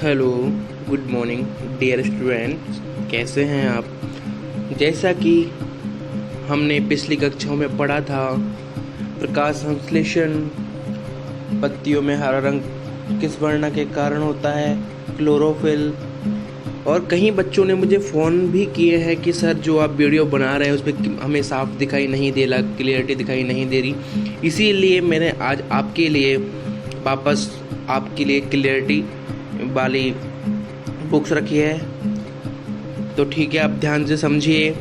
Hello, good morning dear students. कैसे हैं आप? जैसा कि हमने पिछली कक्षाओं में पढ़ा था, प्रकाश संश्लेषण, पत्तियों में हरा रंग किस वर्ण के कारण होता है, क्लोरोफिल। और कई बच्चों ने मुझे फ़ोन भी किए हैं कि सर जो आप वीडियो बना रहे हैं उसमें हमें साफ दिखाई नहीं दे रहा, क्लियरिटी दिखाई नहीं दे रही। इसीलिए मैंने आज आपके लिए वापस आपके लिए क्लियरिटी वाली बुक्स रखी है। तो ठीक है, आप ध्यान से समझिए,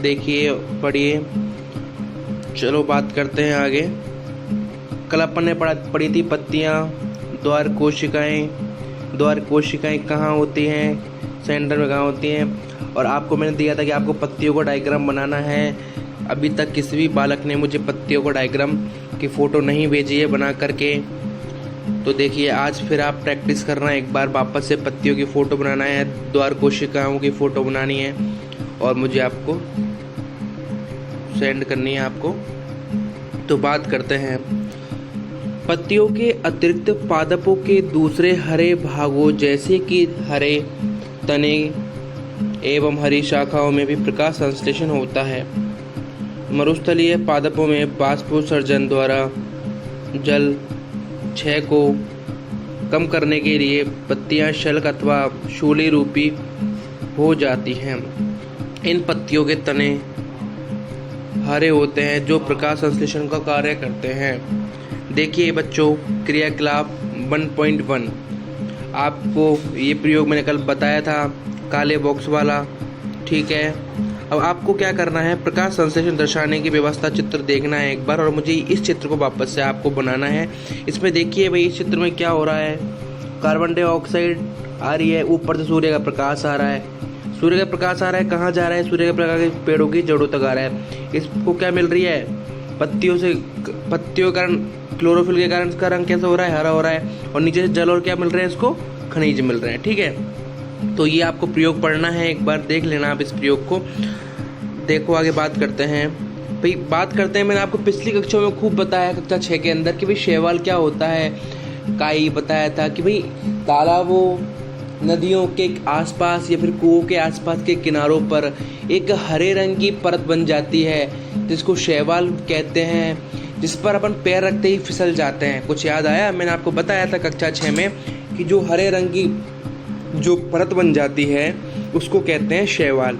देखिए, पढ़िए। चलो बात करते हैं आगे। कल अपन ने पढ़ी थी पत्तियाँ, द्वार कोशिकाएं कहाँ होती हैं, सेंटर में कहाँ होती हैं। और आपको मैंने दिया था कि आपको पत्तियों का डायग्राम बनाना है। अभी तक किसी भी बालक ने मुझे पत्तियों का डायग्राम की फ़ोटो नहीं भेजी है बना करके। तो देखिए, आज फिर आप प्रैक्टिस करना है, एक बार वापस से पत्तियों की फ़ोटो बनाना है, द्वार कोशिकाओं की फ़ोटो बनानी है और मुझे आपको सेंड करनी है आपको। तो बात करते हैं पत्तियों के अतिरिक्त पादपों के दूसरे हरे भागों जैसे कि हरे तने एवं हरी शाखाओं में भी प्रकाश संश्लेषण होता है। मरुस्थलीय पादपों में बाष्पोत्सर्जन द्वारा जल क्षय को कम करने के लिए पत्तियां शल्क अथवा शूली रूपी हो जाती हैं। इन पत्तियों के तने हरे होते हैं जो प्रकाश संश्लेषण का कार्य करते हैं। देखिए बच्चों, क्रियाकलाप 1.1 आपको ये प्रयोग मैंने कल बताया था, काले बॉक्स वाला। ठीक है, अब आपको क्या करना है, प्रकाश संश्लेषण दर्शाने की व्यवस्था चित्र देखना है एक बार, और मुझे इस चित्र को वापस से आपको बनाना है। इसमें देखिए भाई, इस चित्र में क्या हो रहा है, कार्बन डाइऑक्साइड आ रही है, ऊपर से सूर्य का प्रकाश आ रहा है। सूर्य का प्रकाश आ रहा है, कहाँ जा रहा है, सूर्य का प्रकाश पेड़ों की जड़ों तक आ रहा है। इसको क्या मिल रही है, पत्तियों के कारण, क्लोरोफिल के कारण इसका रंग कैसा हो रहा है, हरा हो रहा है। और नीचे से जल और क्या मिल रहे हैं, इसको खनिज मिल रहे हैं। ठीक है, तो ये आपको प्रयोग पढ़ना है, एक बार देख लेना आप इस प्रयोग को। देखो आगे बात करते हैं भाई, मैंने आपको पिछली कक्षा में खूब बताया, कक्षा 6 के अंदर, कि भाई शैवाल क्या होता है। काई बताया था कि भाई तालाबों, नदियों के आसपास या फिर कुओं के आसपास के किनारों पर एक हरे रंग की परत बन जाती है जिसको शैवाल कहते हैं, जिस पर अपन पैर रखते ही फिसल जाते हैं। कुछ याद आया? मैंने आपको बताया था कक्षा 6 में कि जो हरे रंग की जो परत बन जाती है उसको कहते हैं शैवाल।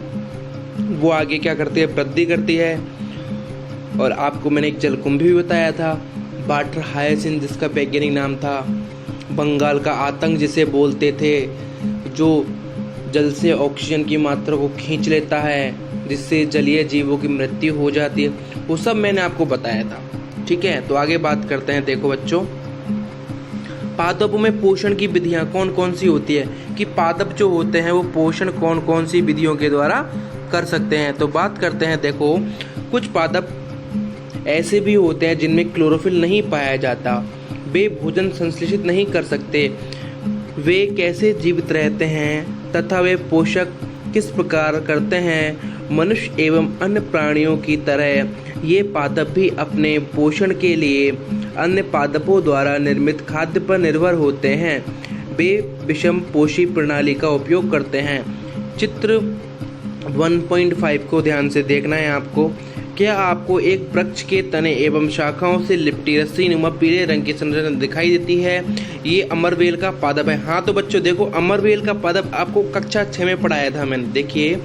वो आगे क्या करती है, वृद्धि करती है। और आपको मैंने एक जलकुंभी भी बताया था, वाटर हायसिंथ, जिसका वैज्ञानिक नाम था बंगाल का आतंक जिसे बोलते थे, जो जल से ऑक्सीजन की मात्रा को खींच लेता है जिससे जलीय जीवों की मृत्यु हो जाती है। वो सब मैंने आपको बताया था। ठीक है, तो आगे बात करते हैं। देखो बच्चों, पादपों में पोषण की विधियां कौन कौन सी होती है, कि पादप जो होते हैं वो पोषण कौन कौन सी विधियों के द्वारा कर सकते हैं। तो बात करते हैं। देखो, कुछ पादप ऐसे भी होते हैं जिनमें क्लोरोफिल नहीं पाया जाता, वे भोजन संश्लेषित नहीं कर सकते। वे कैसे जीवित रहते हैं तथा वे पोषक किस प्रकार करते हैं। मनुष्य एवं अन्य प्राणियों की तरह ये पादप भी अपने पोषण के लिए अन्य पादपों द्वारा निर्मित खाद्य पर निर्भर होते हैं। वे विषम पोषी प्रणाली का उपयोग करते हैं। चित्र 1.5 को ध्यान से देखना है आपको। क्या आपको एक वृक्ष के तने एवं शाखाओं से लिपटी रस्सी नुमा पीले रंग की संरचना दिखाई देती है? ये अमरवेल का पादप है। हाँ तो बच्चों देखो, अमरवेल का पादप आपको कक्षा 6 में पढ़ाया था मैंने। देखिए,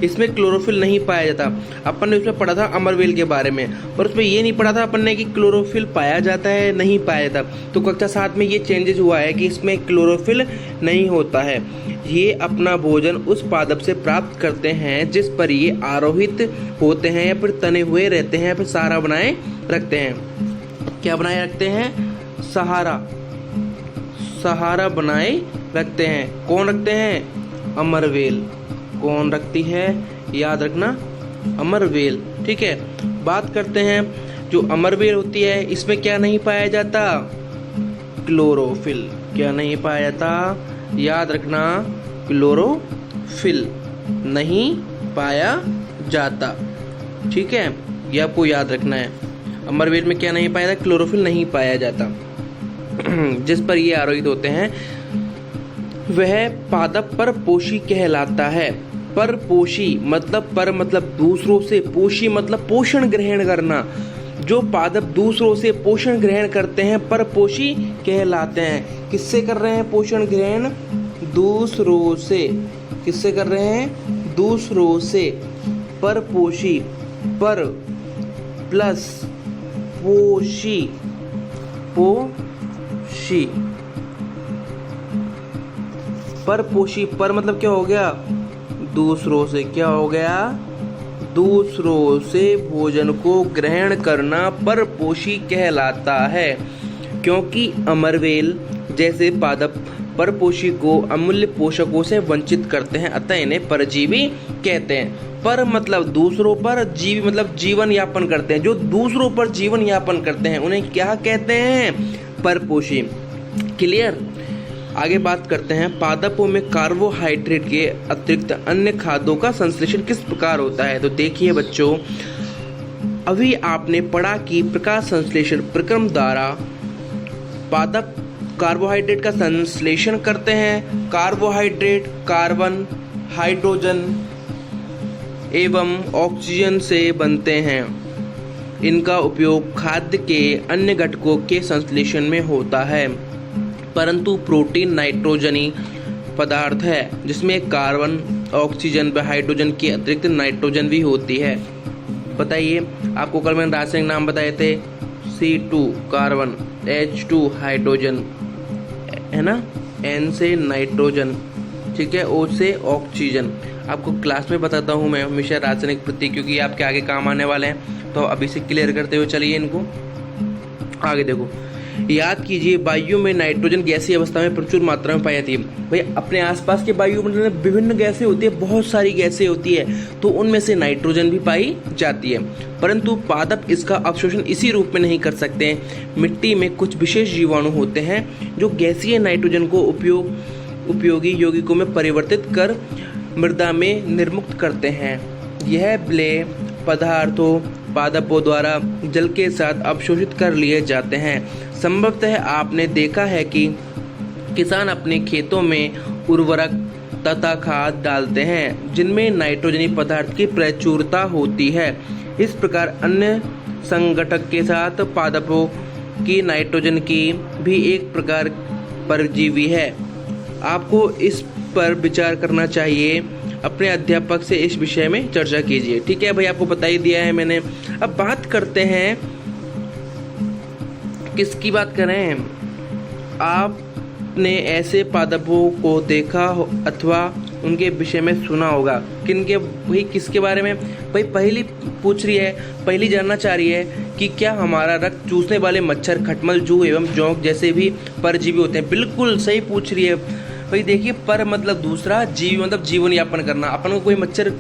इसमें क्लोरोफिल नहीं पाया जाता। अपन ने उसमें पढ़ा था अमरवेल के बारे में, पर उसमें ये नहीं पढ़ा था अपन ने कि क्लोरोफिल पाया जाता है नहीं पाया जाता। तो कक्षा 7 में ये चेंजेस हुआ है कि इसमें क्लोरोफिल नहीं होता है। ये अपना भोजन उस पादप से प्राप्त करते हैं जिस पर ये आरोहित होते हैं या फिर तने हुए रहते हैं या फिर सहारा बनाए रखते हैं। क्या बनाए रखते हैं? सहारा बनाए रखते हैं। कौन रखते हैं? अमरवेल। कौन रखती है? याद रखना, अमरवेल। ठीक है, बात करते हैं। जो अमरवेल होती है, इसमें क्या नहीं पाया जाता? क्लोरोफिल। क्या नहीं पाया जाता? याद रखना, क्लोरोफिल नहीं पाया जाता। ठीक है, ये आपको याद रखना है। अमरवेल में क्या नहीं पाया जाता? क्लोरोफिल नहीं पाया जाता। जिस पर ये आरोहित होते हैं वह पादप परपोषी कहलाता है। परपोषी मतलब पर मतलब दूसरों से, पोषी मतलब पोषण ग्रहण करना। जो पादप दूसरों से पोषण ग्रहण करते हैं परपोषी कहलाते हैं। किससे कर रहे हैं पोषण ग्रहण? दूसरों से। किससे कर रहे हैं? दूसरों से। परपोषी, पर प्लस पोषी, पोषी, परपोषी। पर मतलब क्या हो गया? दूसरों से। क्या हो गया? दूसरों से भोजन को ग्रहण करना परपोषी कहलाता है। क्योंकि अमरवेल जैसे पादप परपोषी को अमूल्य पोषकों से वंचित करते हैं, अतः इन्हें परजीवी कहते हैं। पर मतलब दूसरों पर, जीवी मतलब जीवन यापन करते हैं। जो दूसरों पर जीवन यापन करते हैं उन्हें क्या कहते हैं? परपोषी। क्लियर? आगे बात करते हैं पादपों में कार्बोहाइड्रेट के अतिरिक्त अन्य खाद्यों का संश्लेषण किस प्रकार होता है। तो देखिए बच्चों, अभी आपने पढ़ा कि प्रकाश संश्लेषण प्रक्रम द्वारा पादप कार्बोहाइड्रेट का संश्लेषण करते हैं। कार्बोहाइड्रेट कार्बन, हाइड्रोजन एवं ऑक्सीजन से बनते हैं। इनका उपयोग खाद्य के अन्य घटकों के संश्लेषण में होता है। परंतु प्रोटीन नाइट्रोजनी पदार्थ है जिसमें कार्बन, ऑक्सीजन व हाइड्रोजन के अतिरिक्त नाइट्रोजन भी होती है। बताइए, आपको कल मैंने रासायनिक नाम बताए थे। C2 कार्बन, H2 हाइड्रोजन, है ना, N से नाइट्रोजन, ठीक है, O से ऑक्सीजन। आपको क्लास में बताता हूँ मैं हमेशा रासायनिक प्रतीक, क्योंकि आपके आगे काम आने वाले हैं। तो अभी से क्लियर करते हुए चलिए इनको आगे। देखो, याद कीजिए वायु में नाइट्रोजन गैसीय अवस्था में प्रचुर मात्रा में पाई जाती है। भाई अपने आसपास के वायुमंडल में विभिन्न गैसें होती है, बहुत सारी गैसें होती है, तो उनमें से नाइट्रोजन भी पाई जाती है। परंतु पादप इसका अवशोषण इसी रूप में नहीं कर सकते। मिट्टी में कुछ विशेष जीवाणु होते हैं जो गैसीय नाइट्रोजन को उपयोगी यौगिकों में परिवर्तित कर मृदा में निर्मुक्त करते हैं। यह विलेय पदार्थों पादपों द्वारा जल के साथ अवशोषित कर लिए जाते हैं। संभवतः आपने देखा है कि किसान अपने खेतों में उर्वरक तथा खाद डालते हैं जिनमें नाइट्रोजनी पदार्थ की प्रचुरता होती है। इस प्रकार अन्य संगठक के साथ पादपों की नाइट्रोजन की भी एक प्रकार परजीवी है। आपको इस पर विचार करना चाहिए। अपने अध्यापक से इस विषय में चर्चा कीजिए। ठीक है भाई, आपको बता ही दिया है मैंने। अब बात करते हैं, किसकी बात करें? आपने ऐसे पादपों को देखा अथवा उनके विषय में सुना होगा। किनके? भाई किसके बारे में? भाई पहली पूछ रही है, पहली जानना चाह रही है कि क्या हमारा रक्त चूसने वाले मच्छर, खटमल, जूं एवं जोंक जैसे भी परजीवी होते हैं? बिल्कुल सही पूछ रही है भाई। देखिए, पर मतलब दूसरा, जीवी मतलब जीवन यापन करना। अपन को कोई मच्छर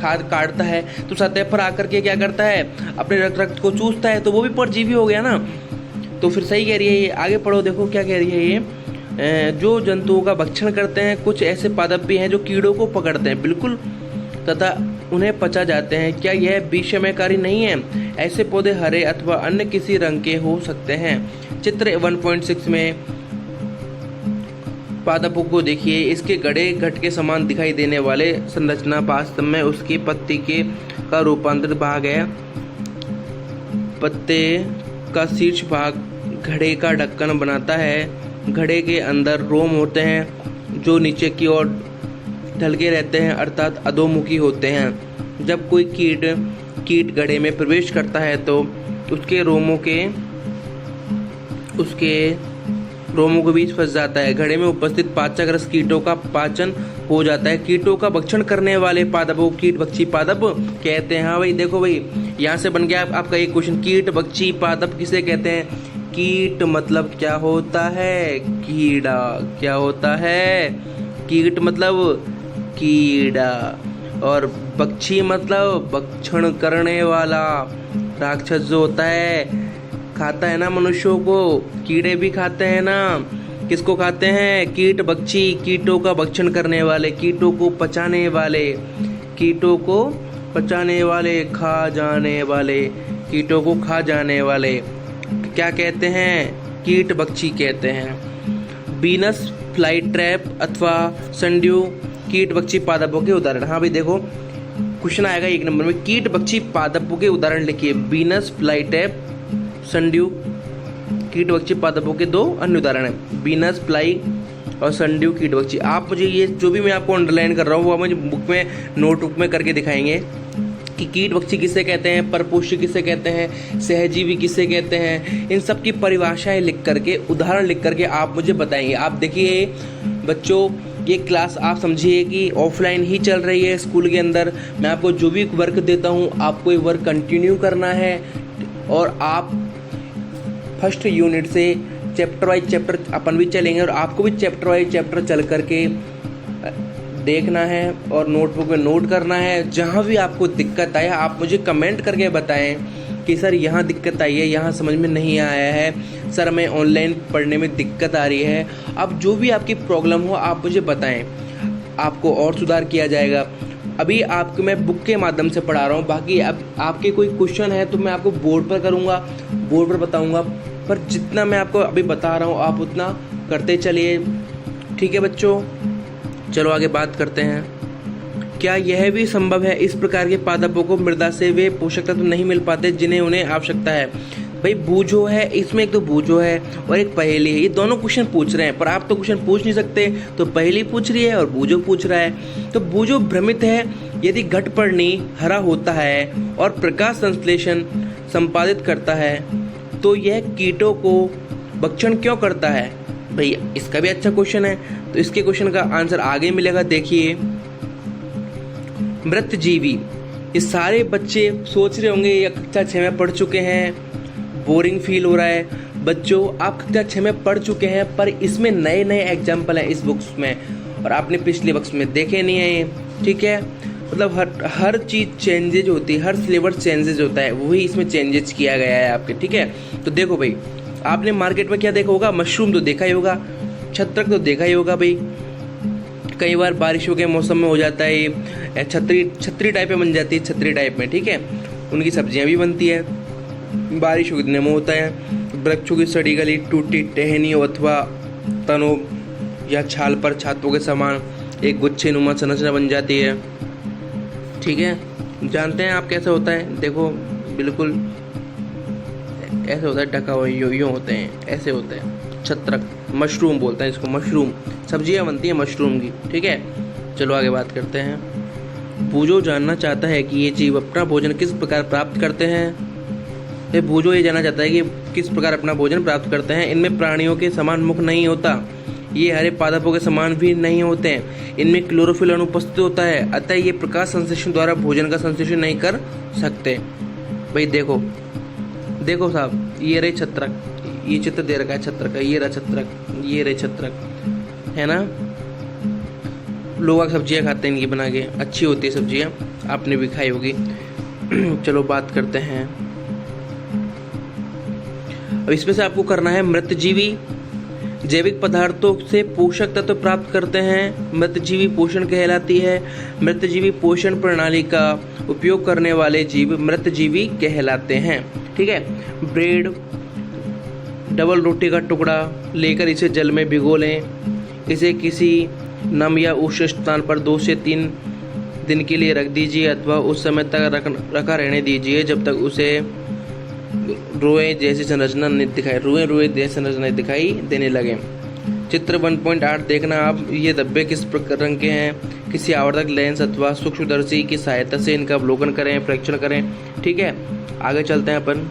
खाद काटता है तो सतह पर आकर के क्या करता है? अपने रक्त को चूसता है, तो वो भी परजीवी हो गया ना। तो फिर सही कह रही है ये। आगे पढ़ो, देखो क्या कह रही है ये। जो जंतुओं का भक्षण करते हैं, कुछ ऐसे पादप भी हैं जो कीड़ों को पकड़ते हैं, बिल्कुल, तथा उन्हें पचा जाते हैं। क्या यह विषमयकारी नहीं है? ऐसे पौधे हरे अथवा अन्य किसी रंग के हो सकते हैं। चित्र 1.6 में पादपों को देखिए। इसके गड़े घट के समान दिखाई देने वाले संरचना वास्तव में उसकी पत्ती के का रूपांतरित भाग है। पत्ते का शीर्ष भाग घड़े का ढक्कन बनाता है। घड़े के अंदर रोम होते हैं जो नीचे की ओर ढलके रहते हैं, अर्थात अधोमुखी होते हैं। जब कोई कीट घड़े में प्रवेश करता है तो उसके रोमों के बीच फंस जाता है। घड़े में उपस्थित पाचकरस कीटों का पाचन हो जाता है। कीटों का भक्षण करने वाले पादपों कीट भक्षी पादप कहते हैं। हाँ भाई, देखो भाई, यहाँ से बन गया आपका एक क्वेश्चन। कीट भक्षी पादप किसे कहते हैं? कीट मतलब क्या होता है? कीड़ा। क्या होता है? कीट मतलब कीड़ा। और भक्षी मतलब भक्षण करने वाला राक्षस जो होता है, खाता है ना मनुष्यों को। कीड़े भी खाते हैं ना। किसको खाते हैं? कीट भक्षी, कीटों का भक्षण करने वाले, कीटों को पचाने वाले, कीटों को पचाने वाले, खा जाने वाले, कीटों को खा जाने वाले क्या कहते हैं? कीट भक्षी कहते हैं। वीनस फ्लाई ट्रैप अथवा संड्यू कीटभक्षी पादपों के उदाहरण। हाँ भाई देखो, क्वेश्चन आएगा 1 नंबर में, कीटभक्षी पादपों के उदाहरण लिखिए। बीनस फ्लाई ट्रैप, संड्यू कीटभक्षी पादपों के 2 अन्य उदाहरण हैं, बीनस फ्लाई और संड्यू कीटभक्षी। आप मुझे ये जो भी मैं आपको अंडरलाइन कर रहा हूँ वो मुझे बुक में, नोटबुक में करके दिखाएंगे कि कीटभक्षी किसे कहते हैं, परपोषी किसे कहते हैं, सहजीवी किसे कहते हैं। इन सब की परिभाषाएं लिख करके, उदाहरण लिख करके आप मुझे बताएंगे। आप देखिए बच्चों, ये क्लास आप समझिए कि ऑफलाइन ही चल रही है स्कूल के अंदर। मैं आपको जो भी वर्क देता हूँ आपको ये वर्क कंटिन्यू करना है और आप फर्स्ट यूनिट से चैप्टर वाइज चैप्टर अपन भी चलेंगे और आपको भी चैप्टर वाइज चैप्टर चल करके देखना है और नोटबुक में नोट करना है। जहाँ भी आपको दिक्कत आए आप मुझे कमेंट करके बताएं कि सर यहाँ दिक्कत आई है, यहाँ समझ में नहीं आया है, सर हमें ऑनलाइन पढ़ने में दिक्कत आ रही है। अब जो भी आपकी प्रॉब्लम हो आप मुझे बताएं, आपको और सुधार किया जाएगा। अभी आपको मैं बुक के माध्यम से पढ़ा रहा हूँ, बाकी अब आपके कोई क्वेश्चन है तो मैं आपको बोर्ड पर करूँगा, बोर्ड पर बताऊँगा, पर जितना मैं आपको अभी बता रहा हूँ आप उतना करते चलिए। ठीक है बच्चों, चलो आगे बात करते हैं। क्या यह भी संभव है इस प्रकार के पादपों को मृदा से वे पोषक तत्व नहीं मिल पाते जिन्हें उन्हें आवश्यकता है? भाई बूझो है इसमें, एक तो बूझो है और एक पहेली है, ये दोनों क्वेश्चन पूछ रहे हैं, पर आप तो क्वेश्चन पूछ नहीं सकते, तो पहेली पूछ रही है और बूझो पूछ रहा है। तो बूझो भ्रमित है, यदि घटपर्णी हरा होता है और प्रकाश संश्लेषण संपादित करता है तो यह कीटों को भक्षण क्यों करता है? भाई इसका भी अच्छा क्वेश्चन है, तो इसके क्वेश्चन का आंसर आगे मिलेगा। देखिए, मृतजीवी, ये सारे बच्चे सोच रहे होंगे ये कक्षा 6 में पढ़ चुके हैं, बोरिंग फील हो रहा है। बच्चों आप कक्षा 6 में पढ़ चुके हैं पर इसमें नए नए एग्जाम्पल हैं इस बुक्स में और आपने पिछले बुक्स में देखे नहीं है ये। ठीक है, मतलब हर चीज़ चेंजेज होती है, हर सिलेबस चेंजेज होता है, वही इसमें चेंजेज किया गया है आपके। ठीक है, तो देखो भाई, आपने मार्केट में क्या देखा होगा, मशरूम तो देखा ही होगा, छत्रक तो देखा ही होगा भाई। कई बार बारिशों के मौसम में हो जाता है ये छतरी टाइप में बन जाती है, छतरी टाइप में। ठीक है, उनकी सब्जियां भी बनती है, बारिशों के दिनों में होता है। वृक्षों की सड़ी गली टूटी टहनियों अथवा तनों या छाल पर छातों के समान एक गुच्छे नुमा संरचना बन जाती है। ठीक है, जानते हैं आप कैसे होता है? देखो बिल्कुल ऐसे होता है, ढका हुआ यूं होते हैं, ऐसे होते हैं। छत्रक, मशरूम बोलते हैं इसको, मशरूम सब्जियां बनती हैं मशरूम की। ठीक है, चलो आगे बात करते हैं। बूझो जानना चाहता है कि ये जीव अपना भोजन किस प्रकार प्राप्त करते हैं। बूझो ये जानना चाहता है कि किस प्रकार अपना भोजन प्राप्त करते हैं। इनमें प्राणियों के समान मुख नहीं होता, ये हरे पादपों के समान भी नहीं होते हैं, इनमें क्लोरोफिल अनुपस्थित होता है, अतः ये प्रकाश संश्लेषण द्वारा भोजन का संश्लेषण नहीं कर सकते। भाई देखो देखो साहब, ये रहे छत्रक, ये चित्र दे रखा है छत्रक का, ये रहा छत्रक, ये रहे छत्रक, है ना। लोग सब्जियां खाते हैं इनकी बना के, अच्छी होती है सब्जियां, आपने भी खाई होगी। चलो बात करते हैं, अब इसमें से आपको करना है मृतजीवी जैविक पदार्थों से पोषक तत्व प्राप्त करते हैं, मृतजीवी पोषण कहलाती है। मृतजीवी पोषण प्रणाली का उपयोग करने वाले जीव मृतजीवी कहलाते हैं। ठीक है, ब्रेड, डबल रोटी का टुकड़ा लेकर इसे जल में भिगो लें, इसे किसी नम या उष्ण स्थान पर 2 से 3 दिन के लिए रख दीजिए अथवा उस समय तक रखा रहने दीजिए जब तक उसे रुएं जैसी संरचना जैसी संरचना दिखाई देने लगे। चित्र 1.8 देखना आप, ये धब्बे किस रंग के हैं, किसी आवर्धक लेंस अथवा सूक्ष्मदर्शी की सहायता से इनका अवलोकन करें, परीक्षण करें। ठीक है, आगे चलते हैं अपन।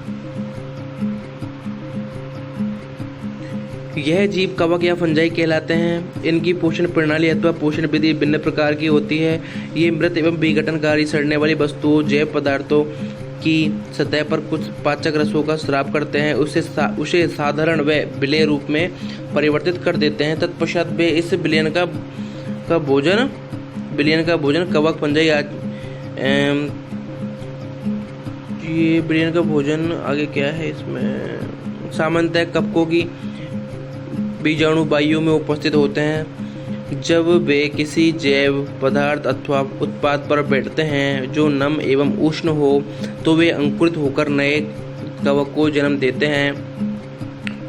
यह जीव कवक या फंजाई कहलाते हैं। इनकी पोषण प्रणाली अथवा पोषण विधि भिन्न प्रकार की होती है। ये मृत एवं विघटनकारी सड़ने वाली वस्तुओं, जैव पदार्थों की सतह पर कुछ पाचक रसों का स्राव करते हैं, उसे साधारण व विलेय रूप में परिवर्तित कर देते हैं। तत्पश्चात वे इस विलयन का भोजन कवक फंजाई ये विलयन का भोजन आगे क्या है इसमें, सामान्यतः कवकों की बीजाणु वायु में उपस्थित होते हैं। जब वे किसी जैव पदार्थ अथवा उत्पाद पर बैठते हैं जो नम एवं उष्ण हो तो वे अंकुरित होकर नए कवक को जन्म देते हैं।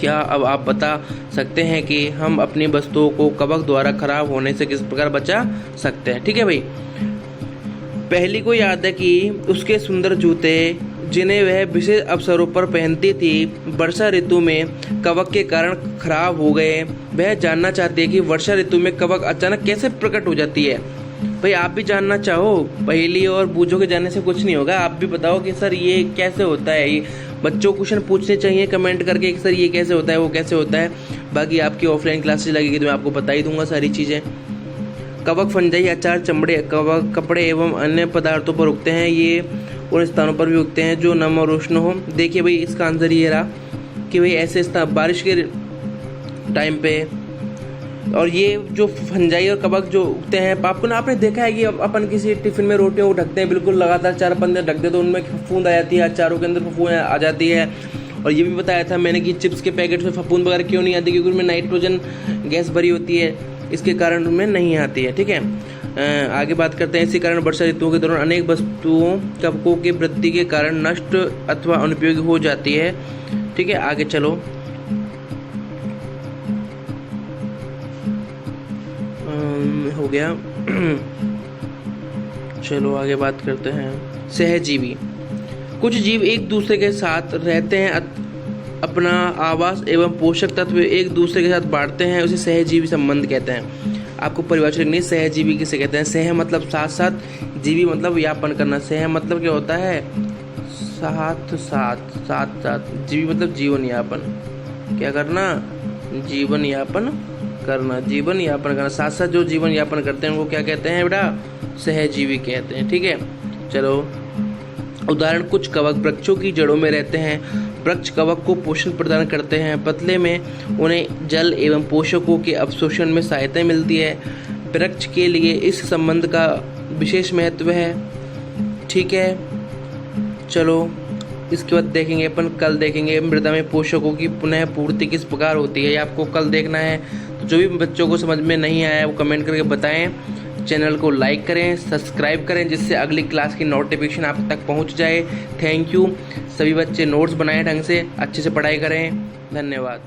क्या अब आप बता सकते हैं कि हम अपनी वस्तुओं को कवक द्वारा खराब होने से किस प्रकार बचा सकते हैं? ठीक है भाई। पहली को याद है कि उसके सुंदर जूते जिन्हें वह विशेष अवसरों पर पहनती थी वर्षा ऋतु में कवक के कारण खराब हो गए। वह जानना चाहती है कि वर्षा ऋतु में कवक अचानक कैसे प्रकट हो जाती है। भाई आप भी जानना चाहो, पहेली और बूझो के जानने से कुछ नहीं होगा। आप भी बताओ कि सर ये कैसे होता है। ये बच्चों को क्वेश्चन पूछने चाहिए कमेंट करके कि सर ये कैसे होता है, वो कैसे होता है। बाकी आपकी ऑफलाइन क्लासेस लगेगी तो मैं आपको बता ही दूंगा सारी चीज़ें। कवक फंजाई अचार चमड़े कवक कपड़े एवं अन्य पदार्थों पर उगते हैं। ये उन स्थानों पर भी उगते हैं जो नम और उष्ण हो। देखिए भाई इसका आंसर ये रहा कि भाई ऐसे स्थान बारिश के टाइम पे। और ये जो फंजाई और कवक जो उगते हैं, आपने देखा है कि अपन किसी टिफिन में रोटियों को ढकते हैं, बिल्कुल लगातार 4-5 दिन ढक दे तो उनमें फफूंद आ जाती है, अचारों के अंदर फफूंद आ जाती है। और ये भी बताया था मैंने कि चिप्स के पैकेट में फफूंद वगैरह क्यों नहीं आती, क्योंकि उनमें नाइट्रोजन गैस भरी होती है, इसके कारण उनमें नहीं आती है। ठीक है, आगे बात करते हैं। इसी कारण वर्षा ऋतुओं के दौरान अनेक वस्तुओं कवकों की वृद्धि के कारण नष्ट अथवा अनुपयोगी हो जाती है। ठीक है, आगे चलो। हो गया। चलो आगे बात करते हैं। सहजीवी। कुछ जीव एक दूसरे के साथ रहते हैं, अपना आवास एवं पोषक तत्व एक दूसरे के साथ बांटते हैं, उसे सहजीवी संबंध कहते हैं। आपको परिभाषा लिखनी है सहजीवी किसे कहते हैं। सह मतलब साथ साथ, जीवी मतलब यापन करना। सह मतलब क्या होता है? साथ साथ साथ साथ। जीवी मतलब जीवन यापन, क्या करना? जीवन यापन करना, जीवन यापन करना। साथ साथ जो जीवन यापन करते हैं उनको क्या कहते हैं बेटा? सहजीवी कहते हैं। ठीक है, चलो उदाहरण। कुछ कवक वृक्षों की जड़ों में रहते हैं। वृक्ष कवक को पोषण प्रदान करते हैं। पतले में उन्हें जल एवं पोषकों के अवशोषण में सहायता मिलती है। वृक्ष के लिए इस संबंध का विशेष महत्व है। ठीक है, चलो इसके बाद देखेंगे अपन, कल देखेंगे मृदा में पोषकों की पुनः पूर्ति किस प्रकार होती है। ये आपको कल देखना है। तो जो भी बच्चों को समझ में नहीं आया है वो कमेंट करके बताएं। चैनल को लाइक करें, सब्सक्राइब करें, जिससे अगली क्लास की नोटिफिकेशन आप तक पहुंच जाए। Thank you. सभी बच्चे नोट्स बनाएं, ढंग से अच्छे से पढ़ाई करें। धन्यवाद।